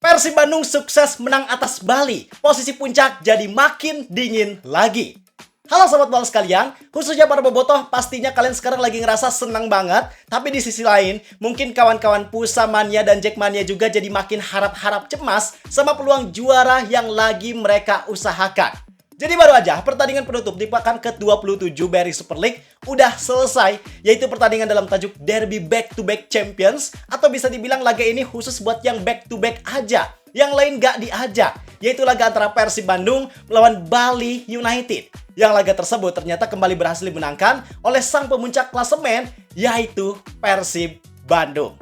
Persib Bandung sukses menang atas Bali. Posisi puncak jadi makin dingin lagi. Halo sobat bola sekalian, khususnya para bobotoh, pastinya kalian sekarang lagi ngerasa senang banget. Tapi di sisi lain, mungkin kawan-kawan Pusa Mania dan Jackmania juga jadi makin harap-harap cemas sama peluang juara yang lagi mereka usahakan. Jadi baru aja pertandingan penutup di pekan ke-27 BRI Super League udah selesai, yaitu pertandingan dalam tajuk Derby Back to Back Champions, atau bisa dibilang laga ini khusus buat yang back to back aja, yang lain gak diajak, yaitu laga antara Persib Bandung melawan Bali United. Yang laga tersebut ternyata kembali berhasil dimenangkan oleh sang pemuncak klasemen, yaitu Persib Bandung.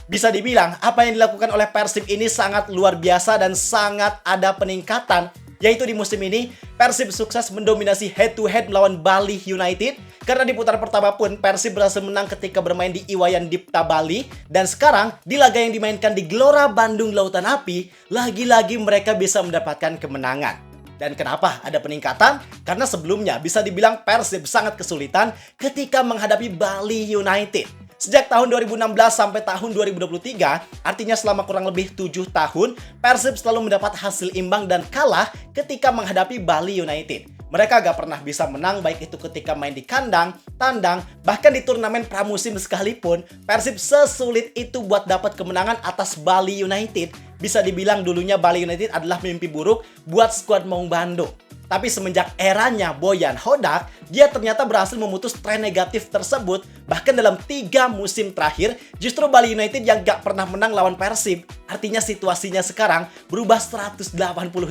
Bisa dibilang apa yang dilakukan oleh Persib ini sangat luar biasa dan sangat ada peningkatan, yaitu di musim ini Persib sukses mendominasi head to head melawan Bali United, karena di putaran pertama pun Persib berhasil menang ketika bermain di Iwayan Dipta Bali, dan sekarang di laga yang dimainkan di Gelora Bandung Lautan Api lagi-lagi mereka bisa mendapatkan kemenangan. Dan kenapa ada peningkatan? Karena sebelumnya bisa dibilang Persib sangat kesulitan ketika menghadapi Bali United. Sejak tahun 2016 sampai tahun 2023, artinya selama kurang lebih 7 tahun, Persib selalu mendapat hasil imbang dan kalah ketika menghadapi Bali United. Mereka gak pernah bisa menang, baik itu ketika main di kandang, tandang, bahkan di turnamen pramusim sekalipun, Persib sesulit itu buat dapat kemenangan atas Bali United. Bisa dibilang dulunya Bali United adalah mimpi buruk buat skuad Maung Bandung. Tapi semenjak eranya Boyan Hodak, dia ternyata berhasil memutus tren negatif tersebut. Bahkan dalam 3 musim terakhir, justru Bali United yang gak pernah menang lawan Persib. Artinya situasinya sekarang berubah 180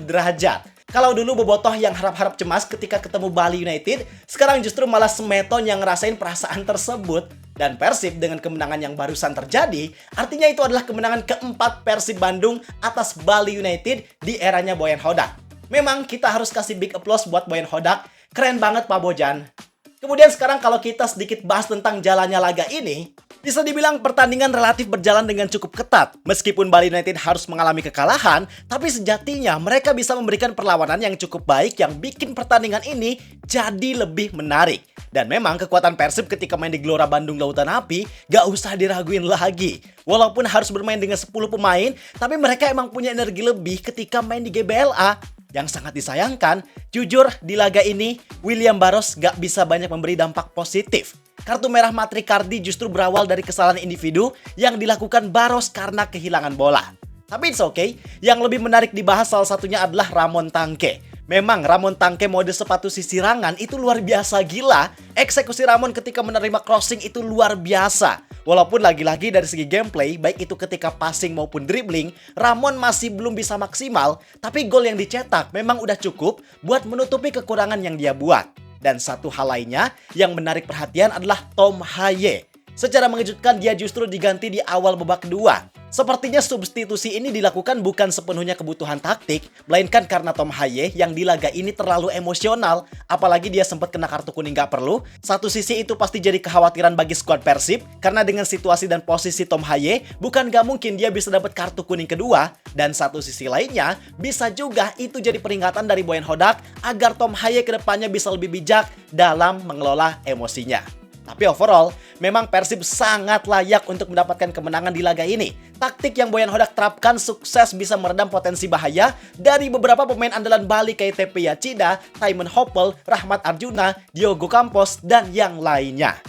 derajat. Kalau dulu bobotoh yang harap-harap cemas ketika ketemu Bali United, sekarang justru malah semeton yang ngerasain perasaan tersebut. Dan Persib dengan kemenangan yang barusan terjadi, artinya itu adalah kemenangan keempat Persib Bandung atas Bali United di eranya Boyan Hodak. Memang kita harus kasih big applause buat Boyan Hodak. Keren banget Pak Bojan. Kemudian sekarang kalau kita sedikit bahas tentang jalannya laga ini, bisa dibilang pertandingan relatif berjalan dengan cukup ketat. Meskipun Bali United harus mengalami kekalahan, tapi sejatinya mereka bisa memberikan perlawanan yang cukup baik yang bikin pertandingan ini jadi lebih menarik. Dan memang kekuatan Persib ketika main di Gelora Bandung Lautan Api gak usah diraguin lagi. Walaupun harus bermain dengan 10 pemain, tapi mereka emang punya energi lebih ketika main di GBLA. Yang sangat disayangkan, jujur di laga ini, William Barros gak bisa banyak memberi dampak positif. Kartu merah Matrikardi justru berawal dari kesalahan individu yang dilakukan Barros karena kehilangan bola. Tapi it's okay, yang lebih menarik dibahas salah satunya adalah Ramon Tangke. Memang Ramon Tangke mode sepatu sisirangan itu luar biasa gila. Eksekusi Ramon ketika menerima crossing itu luar biasa. Walaupun lagi-lagi dari segi gameplay, baik itu ketika passing maupun dribbling, Ramon masih belum bisa maksimal, tapi gol yang dicetak memang udah cukup buat menutupi kekurangan yang dia buat. Dan satu hal lainnya yang menarik perhatian adalah Tom Haye. Secara mengejutkan dia justru diganti di awal babak kedua. Sepertinya substitusi ini dilakukan bukan sepenuhnya kebutuhan taktik, melainkan karena Tom Haye yang di laga ini terlalu emosional, apalagi dia sempat kena kartu kuning gak perlu. Satu sisi itu pasti jadi kekhawatiran bagi skuad Persib, karena dengan situasi dan posisi Tom Haye, bukan gak mungkin dia bisa dapat kartu kuning kedua. Dan satu sisi lainnya, bisa juga itu jadi peringatan dari Boyan Hodak agar Tom Haye kedepannya bisa lebih bijak dalam mengelola emosinya. Tapi overall, memang Persib sangat layak untuk mendapatkan kemenangan di laga ini. Taktik yang Boyan Hodak terapkan sukses bisa meredam potensi bahaya dari beberapa pemain andalan Bali kayak TP Yachida, Tymon Hoppel, Rahmat Arjuna, Diogo Campos, dan yang lainnya.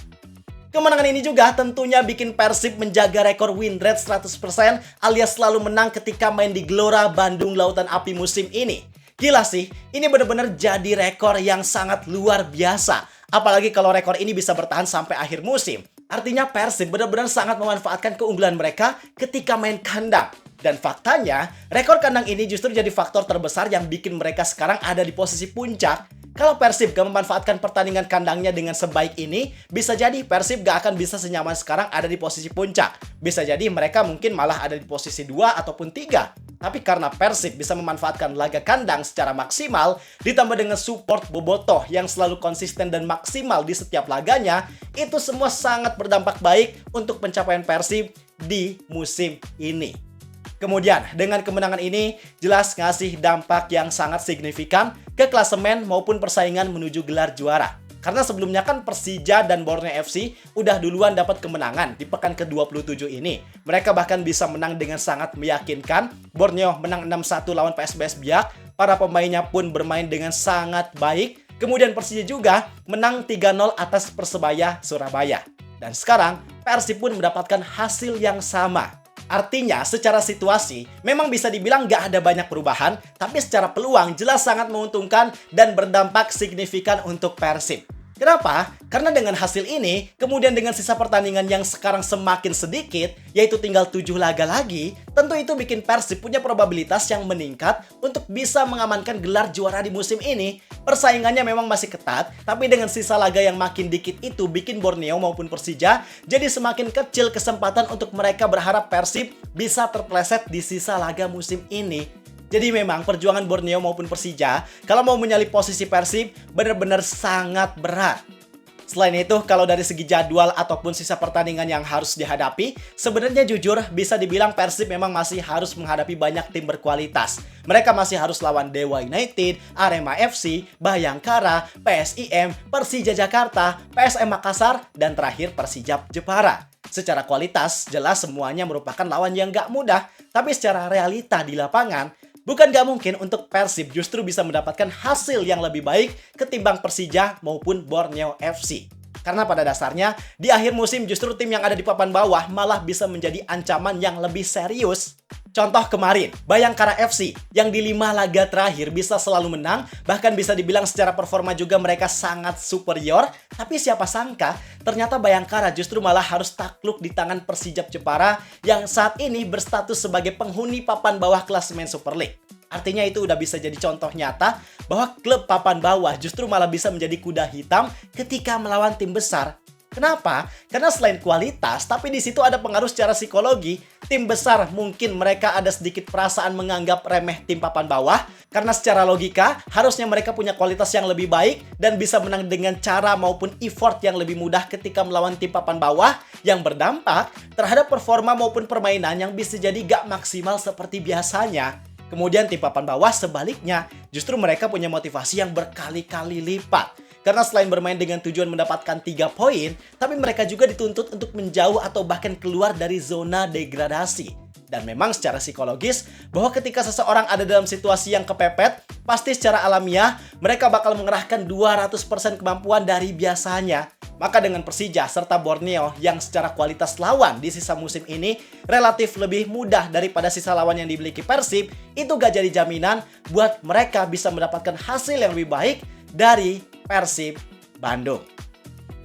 Kemenangan ini juga tentunya bikin Persib menjaga rekor win rate 100% alias selalu menang ketika main di Gelora Bandung Lautan Api musim ini. Gila sih, ini benar-benar jadi rekor yang sangat luar biasa. Apalagi kalau rekor ini bisa bertahan sampai akhir musim. Artinya Persib benar-benar sangat memanfaatkan keunggulan mereka ketika main kandang. Dan faktanya, rekor kandang ini justru jadi faktor terbesar yang bikin mereka sekarang ada di posisi puncak. Kalau Persib gak memanfaatkan pertandingan kandangnya dengan sebaik ini, bisa jadi Persib gak akan bisa senyaman sekarang ada di posisi puncak. Bisa jadi mereka mungkin malah ada di posisi 2 ataupun 3. Tapi karena Persib bisa memanfaatkan laga kandang secara maksimal, ditambah dengan support bobotoh yang selalu konsisten dan maksimal di setiap laganya, itu semua sangat berdampak baik untuk pencapaian Persib di musim ini. Kemudian, dengan kemenangan ini, jelas ngasih dampak yang sangat signifikan ke klasemen maupun persaingan menuju gelar juara. Karena sebelumnya kan Persija dan Borneo FC udah duluan dapat kemenangan di pekan ke-27 ini. Mereka bahkan bisa menang dengan sangat meyakinkan. Borneo menang 6-1 lawan PSBS Biak. Para pemainnya pun bermain dengan sangat baik. Kemudian Persija juga menang 3-0 atas Persebaya Surabaya. Dan sekarang Persib pun mendapatkan hasil yang sama. Artinya secara situasi memang bisa dibilang nggak ada banyak perubahan, tapi secara peluang jelas sangat menguntungkan dan berdampak signifikan untuk Persib. Kenapa? Karena dengan hasil ini, kemudian dengan sisa pertandingan yang sekarang semakin sedikit, yaitu tinggal 7 laga lagi, tentu itu bikin Persib punya probabilitas yang meningkat untuk bisa mengamankan gelar juara di musim ini. Persaingannya memang masih ketat, tapi dengan sisa laga yang makin dikit itu bikin Borneo maupun Persija jadi semakin kecil kesempatan untuk mereka berharap Persib bisa terpleset di sisa laga musim ini. Jadi memang perjuangan Borneo maupun Persija kalau mau menyalip posisi Persib benar-benar sangat berat. Selain itu, kalau dari segi jadwal ataupun sisa pertandingan yang harus dihadapi, sebenarnya jujur bisa dibilang Persib memang masih harus menghadapi banyak tim berkualitas. Mereka masih harus lawan Dewa United, Arema FC, Bayangkara, PSIM, Persija Jakarta, PSM Makassar, dan terakhir Persijap Jepara. Secara kualitas, jelas semuanya merupakan lawan yang gak mudah, tapi secara realita di lapangan, bukan gak mungkin untuk Persib justru bisa mendapatkan hasil yang lebih baik ketimbang Persija maupun Borneo FC. Karena pada dasarnya, di akhir musim justru tim yang ada di papan bawah malah bisa menjadi ancaman yang lebih serius. Contoh kemarin, Bayangkara FC yang di 5 laga terakhir bisa selalu menang, bahkan bisa dibilang secara performa juga mereka sangat superior. Tapi siapa sangka, ternyata Bayangkara justru malah harus takluk di tangan Persijap Jepara yang saat ini berstatus sebagai penghuni papan bawah klasemen Super League. Artinya itu udah bisa jadi contoh nyata bahwa klub papan bawah justru malah bisa menjadi kuda hitam ketika melawan tim besar. Kenapa? Karena selain kualitas, tapi di situ ada pengaruh secara psikologi. Tim besar mungkin mereka ada sedikit perasaan menganggap remeh tim papan bawah, karena secara logika harusnya mereka punya kualitas yang lebih baik dan bisa menang dengan cara maupun effort yang lebih mudah ketika melawan tim papan bawah yang berdampak terhadap performa maupun permainan yang bisa jadi gak maksimal seperti biasanya. Kemudian tim papan bawah sebaliknya, justru mereka punya motivasi yang berkali-kali lipat. Karena selain bermain dengan tujuan mendapatkan 3 poin, tapi mereka juga dituntut untuk menjauh atau bahkan keluar dari zona degradasi. Dan memang secara psikologis, bahwa ketika seseorang ada dalam situasi yang kepepet, pasti secara alamiah mereka bakal mengerahkan 200% kemampuan dari biasanya. Maka dengan Persija serta Borneo yang secara kualitas lawan di sisa musim ini relatif lebih mudah daripada sisa lawan yang dimiliki Persib, itu gak jadi jaminan buat mereka bisa mendapatkan hasil yang lebih baik dari Persib Bandung.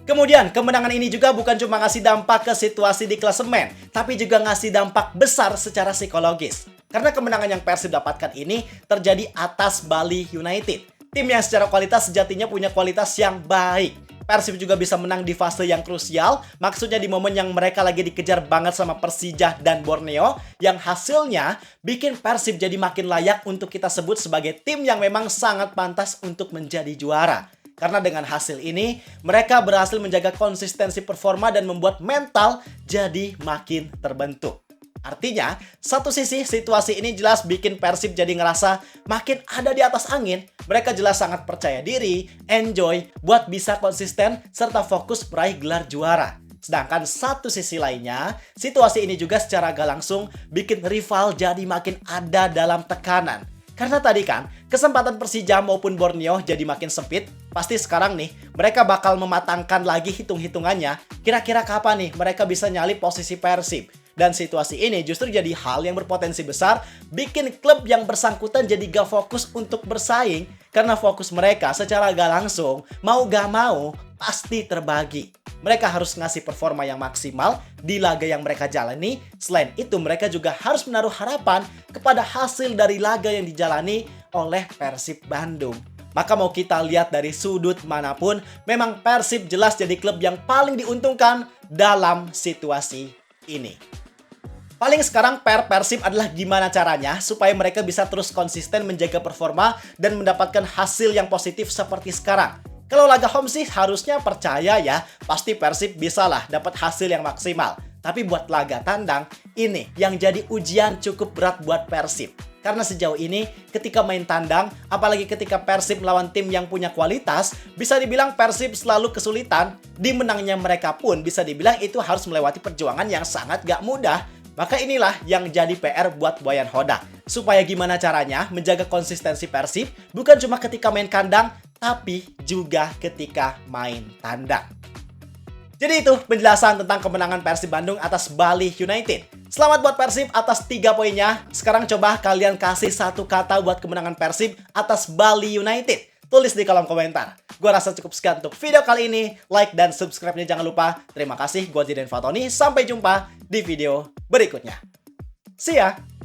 Kemudian, kemenangan ini juga bukan cuma ngasih dampak ke situasi di klasemen, tapi juga ngasih dampak besar secara psikologis. Karena kemenangan yang Persib dapatkan ini terjadi atas Bali United. Tim yang secara kualitas sejatinya punya kualitas yang baik. Persib juga bisa menang di fase yang krusial, maksudnya di momen yang mereka lagi dikejar banget sama Persija dan Borneo, yang hasilnya bikin Persib jadi makin layak untuk kita sebut sebagai tim yang memang sangat pantas untuk menjadi juara. Karena dengan hasil ini, mereka berhasil menjaga konsistensi performa dan membuat mental jadi makin terbentuk. Artinya, satu sisi situasi ini jelas bikin Persib jadi ngerasa makin ada di atas angin. Mereka jelas sangat percaya diri, enjoy, buat bisa konsisten, serta fokus meraih gelar juara. Sedangkan satu sisi lainnya, situasi ini juga secara gak langsung bikin rival jadi makin ada dalam tekanan. Karena tadi kan, kesempatan Persija maupun Borneo jadi makin sempit. Pasti sekarang nih, mereka bakal mematangkan lagi hitung-hitungannya. Kira-kira kapan nih mereka bisa nyalip posisi Persib? Dan situasi ini justru jadi hal yang berpotensi besar, bikin klub yang bersangkutan jadi gak fokus untuk bersaing. Karena fokus mereka secara gak langsung, mau gak mau, pasti terbagi. Mereka harus ngasih performa yang maksimal di laga yang mereka jalani. Selain itu, mereka juga harus menaruh harapan kepada hasil dari laga yang dijalani oleh Persib Bandung. Maka mau kita lihat dari sudut manapun, memang Persib jelas jadi klub yang paling diuntungkan dalam situasi ini. Paling sekarang Persib adalah gimana caranya supaya mereka bisa terus konsisten menjaga performa dan mendapatkan hasil yang positif seperti sekarang. Kalau laga home sih harusnya percaya ya, pasti Persib bisalah dapat hasil yang maksimal. Tapi buat laga tandang, ini yang jadi ujian cukup berat buat Persib. Karena sejauh ini ketika main tandang, apalagi ketika Persib melawan tim yang punya kualitas, bisa dibilang Persib selalu kesulitan. Di menangnya mereka pun bisa dibilang itu harus melewati perjuangan yang sangat gak mudah. Maka inilah yang jadi PR buat Boyan Hodak. Supaya gimana caranya menjaga konsistensi Persib bukan cuma ketika main kandang, tapi juga ketika main tandang. Jadi itu penjelasan tentang kemenangan Persib Bandung atas Bali United. Selamat buat Persib atas 3 poinnya. Sekarang coba kalian kasih satu kata buat kemenangan Persib atas Bali United. Tulis di kolom komentar. Gua rasa cukup sekian untuk video kali ini. Like dan subscribe-nya jangan lupa. Terima kasih, gua Jidan Fatoni. Sampai jumpa di video berikutnya. See ya!